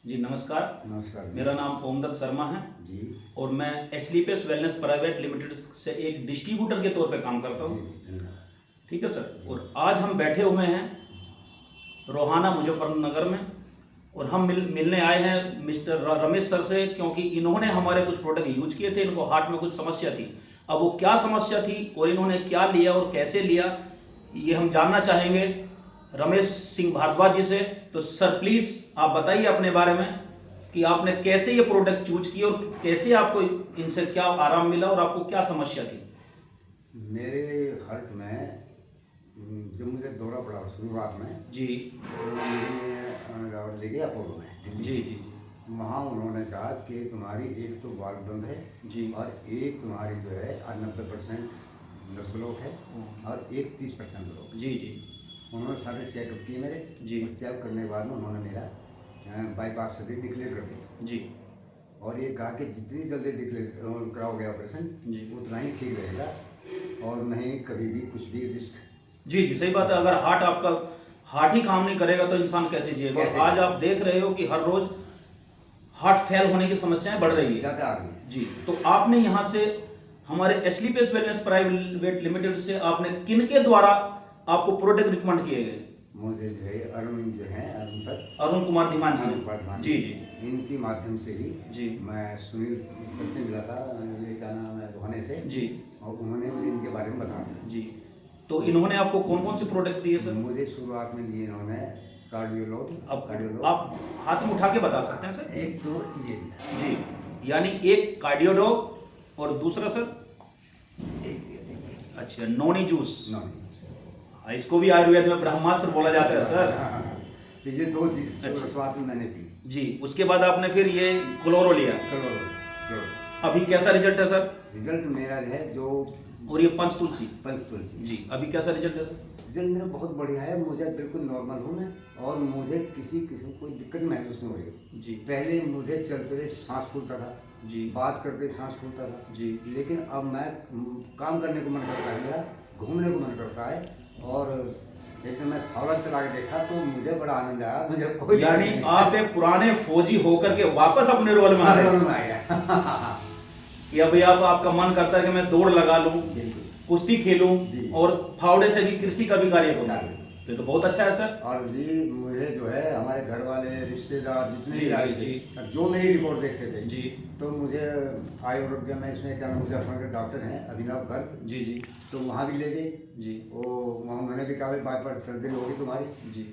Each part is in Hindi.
जी नमस्कार। नमस्कार जी। मेरा नाम ओमदत्त शर्मा है जी और मैं एचलीपेस वेलनेस प्राइवेट लिमिटेड से एक डिस्ट्रीब्यूटर के तौर पे काम करता जी हूँ। धन्यवाद। ठीक है सर। और आज हम बैठे हुए हैं रोहाना मुजफ्फरनगर में और हम मिलने आए हैं मिस्टर रमेश सर से, क्योंकि इन्होंने हमारे कुछ प्रोडक्ट यूज किए थे। इनको हार्ट में कुछ समस्या थी। अब वो क्या समस्या थी और इन्होंने क्या लिया और कैसे लिया, ये हम जानना चाहेंगे रमेश सिंह भारद्वाज जी से। तो सर प्लीज आप बताइए अपने बारे में कि आपने कैसे ये प्रोडक्ट चूज किए और कैसे आपको इनसे क्या आराम मिला और आपको क्या समस्या थी। मेरे हार्ट में जब मुझे दौरा पड़ा शुरुआत में जी तो मुझे ले गया अपोलो में जी दिल्ली। जी वहाँ उन्होंने कहा कि तुम्हारी एक तो वाल्व बंद है जी और एक तुम्हारी जो है 90% नस ब्लॉक है और एक 30% ब्लॉक। जी जी उन्होंने सारे चेकअप किए मेरे जी और चेकअप करने के बाद में उन्होंने मेरा बाईपास सर्जरी डिक्लेयर कर दी जी और ये कहा कि जितनी जल्दी डिक्लेयर कराओगे ऑपरेशन जी उतना ही ठीक रहेगा और नहीं कभी भी कुछ भी रिस्क। जी जी सही बात है। अगर हार्ट ही काम नहीं करेगा तो इंसान कैसे जिएगा। कैसे? आज आप देख रहे हो कि हर रोज हार्ट फेल होने की समस्याएं बढ़ रही है। ज़्यादा आ गई है। जी, तो आपने यहाँ से हमारे एचलीपेस वेलनेस प्राइवेट लिमिटेड से आपने किनके द्वारा आपको प्रोडक्ट रिकमेंड किए गए। मुझे जो है अरुण जो है अरुण सर अरुण कुमार धीमान जी अरुण ने। कुमार धीमान जी जी इनके माध्यम से ही जी मैं सुनील सर से मिला था, ये क्या नाम है रोहाने से, जी और उन्होंने मुझे इनके बारे में बताया था। जी। तो इन्होंने आपको कौन कौन से प्रोडक्ट दिए सर। मुझे शुरुआत में लिए इन्होंने कार्डियोलॉग। आप हाथ में उठा के बता सकते हैं सर। एक तो ये दिया, जी, यानी एक कार्डियोडॉग और दूसरा सर एक दिया था ये। अच्छा नोनी जूस। नॉन इसको भी आयुर्वेद में ब्रह्मास्त्र बोला जाता है सर। तो ये दो चीज अच्छा। शुरुआत में मैंने पी। जी, उसके बाद आपने फिर ये क्लोरो लिया। करोड़ अभी कैसा रिजल्ट है सर। रिजल्ट मेरा है जो और ये पंच तुलसी। पंचतुलसी जी, अभी कैसा रिजल्ट है सर। रिजल्ट मेरा बहुत बढ़िया है। मुझे बिल्कुल नॉर्मल हूँ मैं और मुझे किसी किस्म की कोई दिक्कत महसूस नहीं हो रही। जी पहले मुझे चलते हुए सांस फूलता था, जी बात करते सांस फूलता था जी लेकिन अब मैं काम करने को मन करता है, मेरा घूमने को मन करता है। और एक दिन मैं फावड़ा चला के देखा तो मुझे बड़ा आनंद आया। मुझे कोई यानी आप एक पुराने फौजी होकर के वापस अपने रोल में आ रहे हैं में आ गया। कि अभी आपका मन करता है कि मैं दौड़ लगा लूं, बिल्कुल। कुश्ती खेलूं जी। और फावड़े से भी कृषि का भी कार्य करूं। कार्य। तो बहुत अच्छा है सर। और जी मुझे जो है हमारे घर वाले रिश्तेदार जितने जी, भी आए जी, थे जो मेरी रिपोर्ट देखते थे जी तो मुझे आयुर्वेद में इसमें क्या मुजफ्फरनगर के डॉक्टर हैं अभिनव गर्ग, जी जी तो वहाँ भी ले गए। जी वो वहाँ उन्होंने भी कहा बाईपास सर्जरी होगी तुम्हारी। जी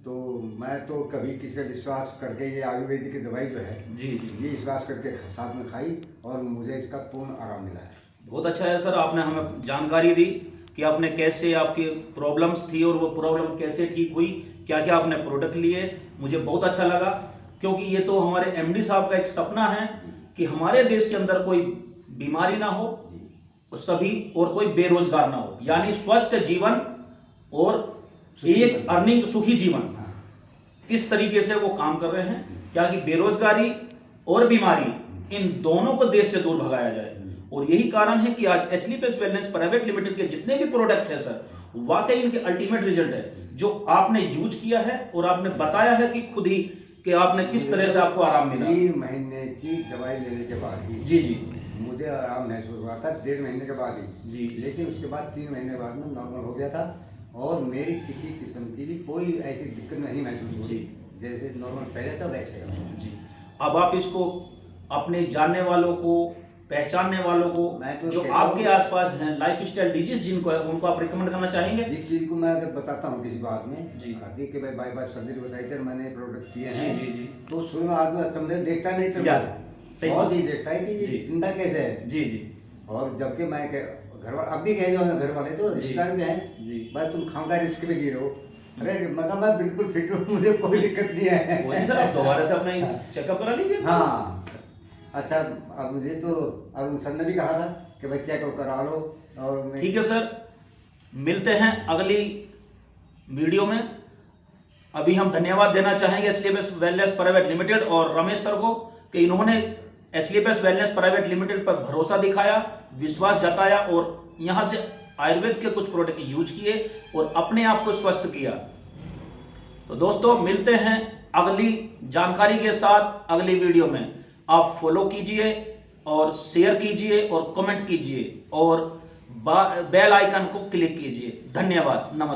तो मैं तो कभी किसी का विश्वास करके ये आयुर्वेदिक की दवाई जो है जी जी ये विश्वास करके साथ में खाई और मुझे इसका पूर्ण आराम मिला है। बहुत अच्छा है सर। आपने हमें जानकारी दी कि आपने कैसे आपकी प्रॉब्लम्स थी और वो प्रॉब्लम कैसे ठीक हुई, क्या क्या आपने प्रोडक्ट लिए। मुझे बहुत अच्छा लगा, क्योंकि ये तो हमारे एमडी साहब का एक सपना है कि हमारे देश के अंदर कोई बीमारी ना हो जी और सभी और कोई बेरोजगार ना हो, यानी स्वस्थ जीवन और एक अर्निंग सुखी जीवन। हाँ इस तरीके से वो काम कर रहे हैं, क्या कि बेरोजगारी और बीमारी इन दोनों को देश से दूर भगाया जाए। और यही कारण है कि आज एचलीपेस वेलनेस प्राइवेट लिमिटेड के जितने भी प्रोडक्ट है सर, वाकई इनके अल्टीमेट रिजल्ट है जो आपने यूज किया है और आपने बताया है कि खुद ही कि आपने किस तरह से आपको आराम मिला। 3 महीने की दवाई लेने के बाद ही जी जी मुझे आराम महसूस हुआ था, 1.5 महीने के बाद ही जी। लेकिन उसके बाद 3 महीने बाद में नॉर्मल हो गया था और मेरी किसी किस्म की भी कोई ऐसी दिक्कत नहीं महसूस हुई। जैसे नॉर्मल पहले था वैसे है। जी। अब आप इसको अपने जानने वालों को, पहचानने वालों को, मैं तो जो कहता हूं- आपके आसपास हैं लाइफ स्टाइल डिजीज जिनको है, उनको आप रिकमेंड करना चाहेंगे। जिस चीज़ को मैं अगर बताता हूँ किसी बात में जी। आती कि भाई बाईपास सर्जरी बताई थी और मैंने प्रोडक्ट किए जी हैं जी जी तो शुरू में आदमी समझे देखता नहीं तो यार, सही बहुत बात। ही देखता है कि ये जी। जिंदा कैसे है। जी जी और जबकि मैं घर वाले अब भी कह जो घर वाले तो रिश्तेदार भी हैं जी। भाई तुम खामगा रिस्क में गिरो। अरे मतलब मैं बिल्कुल फिट हूँ, मुझे कोई दिक्कत नहीं है। वही सर, आप दोबारा से अपना चेकअप करा लीजिए। हाँ अच्छा। अब मुझे तो अरुण सर ने भी कहा था कि भाई चेकअप करा लो और मैं ठीक है सर, मिलते हैं अगली वीडियो में। अभी हम धन्यवाद देना चाहेंगे एचलीपेस वेलनेस प्राइवेट लिमिटेड और रमेश सर को कि इन्होंने एचलीपेस वेलनेस प्राइवेट लिमिटेड पर भरोसा दिखाया, विश्वास जताया और यहां से आयुर्वेद के कुछ प्रोडक्ट यूज किए और अपने आप को स्वस्थ किया। तो दोस्तों मिलते हैं अगली जानकारी के साथ अगली वीडियो में। आप फॉलो कीजिए और शेयर कीजिए और कमेंट कीजिए और बेल आइकन को क्लिक कीजिए। धन्यवाद। नमस्कार।